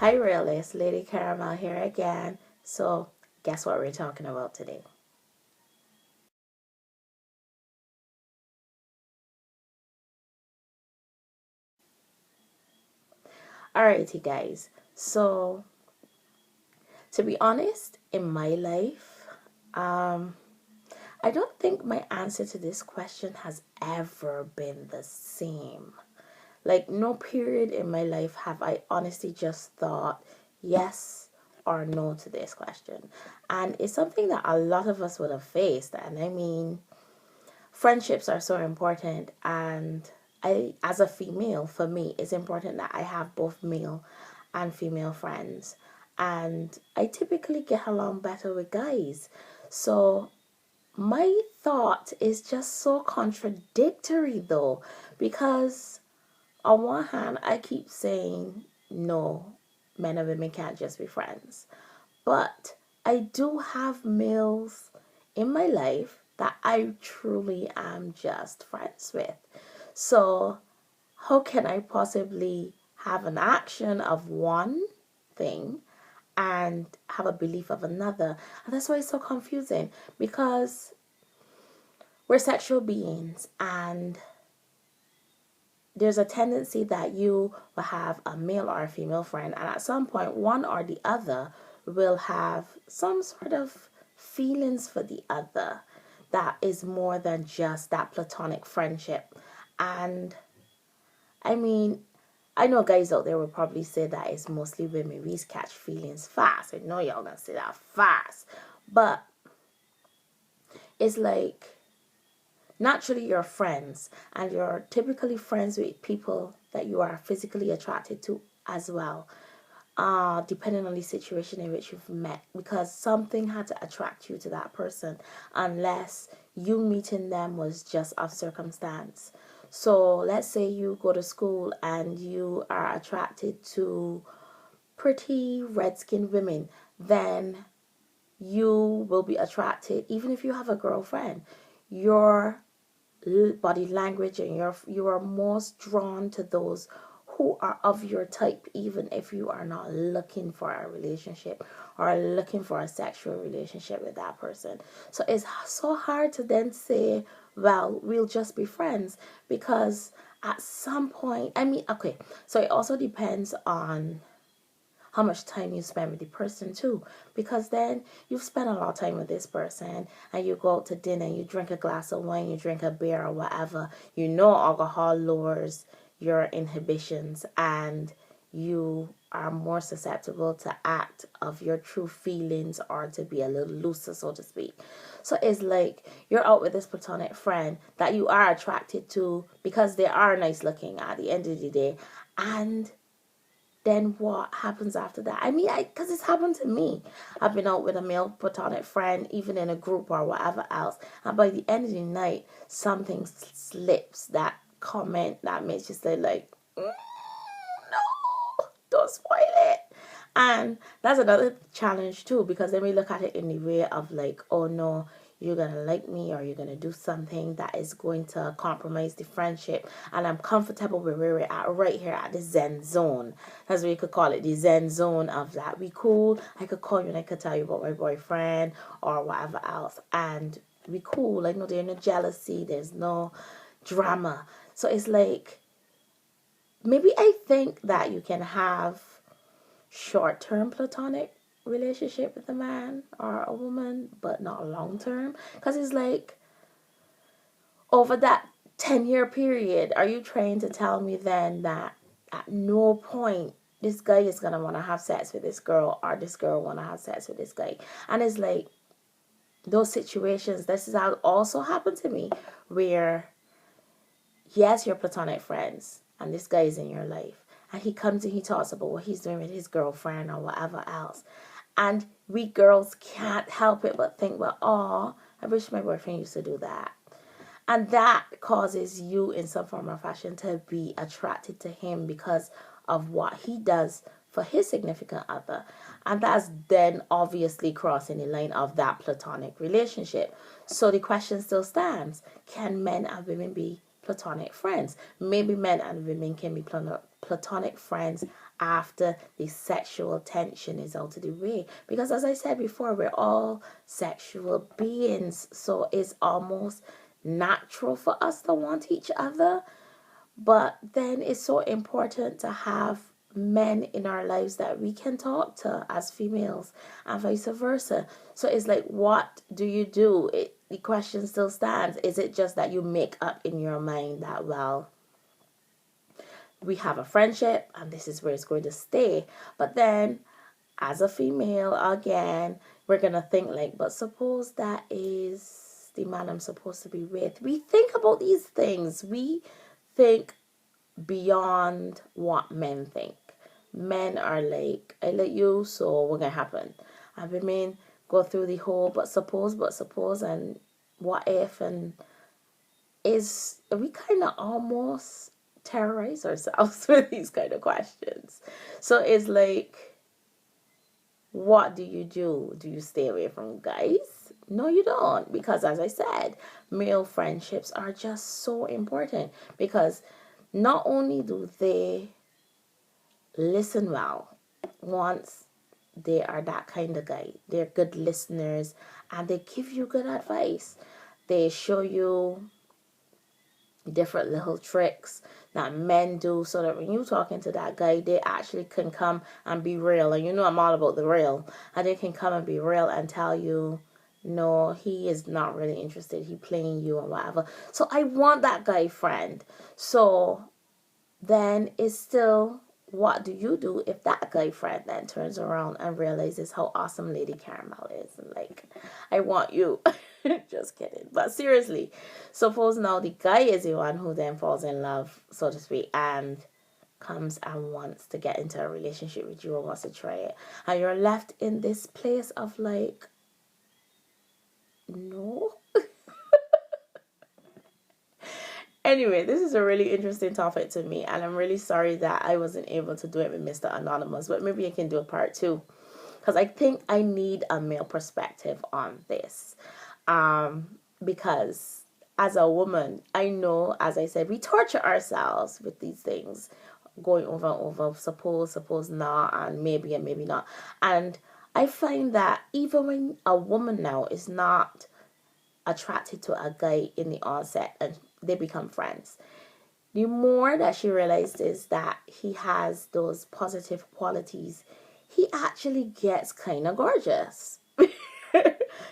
Hi, Realist. Lady Caramel here again. So, guess what we're talking about today? Alrighty, guys. So, to be honest, in my life, um, I don't think my answer to this question has ever been the same. Like, no period in my life have I honestly just thought yes or no to this question. And it's something that a lot of us would have faced. And I mean, friendships are so important, and I, as a female, for me it's important that I have both male and female friends, and I typically get along better with guys. So my thought is just so contradictory though, because on one hand I keep saying no, men and women can't just be friends, but I do have males in my life that I truly am just friends with. So, how can I possibly have an action of one thing and have a belief of another? And that's why it's so confusing, because we're sexual beings, and there's a tendency that you will have a male or a female friend, and at some point one or the other will have some sort of feelings for the other that is more than just that platonic friendship. And I mean, I know guys out there will probably say that it's mostly women, we catch feelings fast. I know y'all gonna say that fast, but it's like, naturally you're friends, and you're typically friends with people that you are physically attracted to as well, depending on the situation in which you've met, because something had to attract you to that person, unless you meeting them was just of circumstance. So let's say you go to school and you are attracted to pretty red-skinned women, then you will be attracted, even if you have a girlfriend, your body language, and you are most drawn to those who are of your type, even if you are not looking for a relationship or looking for a sexual relationship with that person. So it's so hard to then say, well, we'll just be friends, because at some point, I mean, okay, so it also depends on how much time you spend with the person too, because then you've spent a lot of time with this person, and you go out to dinner, you drink a glass of wine, you drink a beer or whatever. You know alcohol lowers your inhibitions, and you are more susceptible to act of your true feelings, or to be a little looser, so to speak. So it's like you're out with this platonic friend that you are attracted to because they are nice looking at the end of the day, and then what happens after that? I mean, because it's happened to me. I've been out with a male platonic friend, even in a group or whatever else, and by the end of the night, something slips, that comment that makes you say like, no, don't spoil it. And that's another challenge too, because then we look at it in the way of like, oh no, you're gonna like me, or you're gonna do something that is going to compromise the friendship. And I'm comfortable with where we're at right here at the Zen zone. That's what you could call it, the Zen zone of that. We cool. I could call you and I could tell you about my boyfriend or whatever else. And we cool. Like, no, there's no jealousy, there's no drama. So it's like, maybe I think that you can have short-term platonic relationship with a man or a woman, but not long-term, because it's like, over that 10-year period, are you trying to tell me then that at no point this guy is gonna want to have sex with this girl, or this girl want to have sex with this guy? And it's like, those situations, this is how also happened to me, where yes, you're platonic friends, and this guy is in your life, and he comes and he talks about what he's doing with his girlfriend or whatever else, and we girls can't help it but think, well, oh, I wish my boyfriend used to do that. And that causes you, in some form or fashion, to be attracted to him because of what he does for his significant other. And that's then obviously crossing the line of that platonic relationship. So the question still stands: can men and women be platonic friends? Maybe men and women can be platonic friends after the sexual tension is out of the way. Because as I said before, we're all sexual beings, so it's almost natural for us to want each other. But then it's so important to have men in our lives that we can talk to as females, and vice versa. So it's like, what do you do? The question still stands. Is it just that you make up in your mind that, well, we have a friendship and this is where it's going to stay? But then as a female, again, we're going to think like, but suppose that is the man I'm supposed to be with. We think about these things. We think beyond what men think. Men are like, I let you, so what gonna happen? And women go through the whole but suppose, and what if, and we kind of almost terrorize ourselves with these kind of questions. So it's like, what do you do? Do you stay away from guys? No, you don't. Because as I said, male friendships are just so important, because not only do they listen well, once they are that kind of guy, they're good listeners and they give you good advice. They show you different little tricks that men do, so that when you're talking to that guy, they actually can come and be real. And you know I'm all about the real. And they can come and be real and tell you, no, he is not really interested. He playing you and whatever. So I want that guy friend. So then it's still, what do you do if that guy friend then turns around and realizes how awesome Lady Caramel is? And like, I want you. Just kidding. But seriously, suppose now the guy is the one who then falls in love, so to speak, and comes and wants to get into a relationship with you or wants to try it. And you're left in this place of like, no. Anyway, this is a really interesting topic to me, and I'm really sorry that I wasn't able to do it with Mr. Anonymous, but maybe I can do a part 2, because I think I need a male perspective on this. Because as a woman, I know, as I said, we torture ourselves with these things, going over and over, suppose not, and maybe not. And I find that even when a woman now is not attracted to a guy in the onset and they become friends, the more that she realizes that he has those positive qualities, he actually gets kind of gorgeous.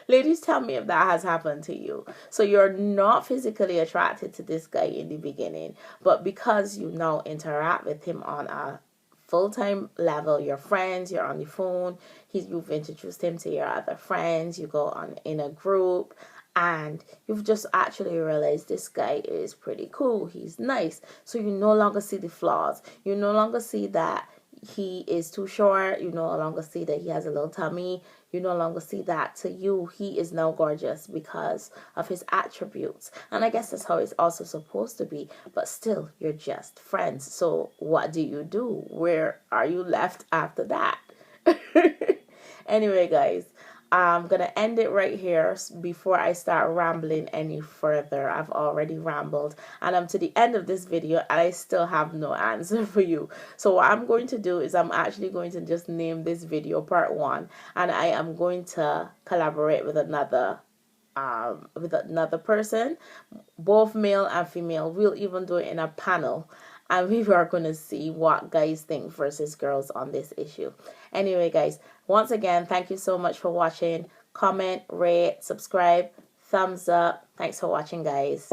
Ladies, tell me if that has happened to you. So you're not physically attracted to this guy in the beginning, but because you now interact with him on a full-time level, you're friends, you're on the phone, you've introduced him to your other friends, you go on in a group, and you've just actually realized this guy is pretty cool, he's nice. So you no longer see the flaws. You no longer see that he is too short. You no longer see that he has a little tummy. You no longer see that. To you, he is now gorgeous because of his attributes. And I guess that's how it's also supposed to be. But still, you're just friends. So what do? Where are you left after that? Anyway, guys, I'm going to end it right here before I start rambling any further. I've already rambled, and I'm to the end of this video and I still have no answer for you. So what I'm going to do is I'm actually going to just name this video part 1, and I am going to collaborate with another person, both male and female. We'll even do it in a panel, and we are going to see what guys think versus girls on this issue. Anyway, guys, once again, thank you so much for watching. Comment, rate, subscribe, thumbs up. Thanks for watching, guys.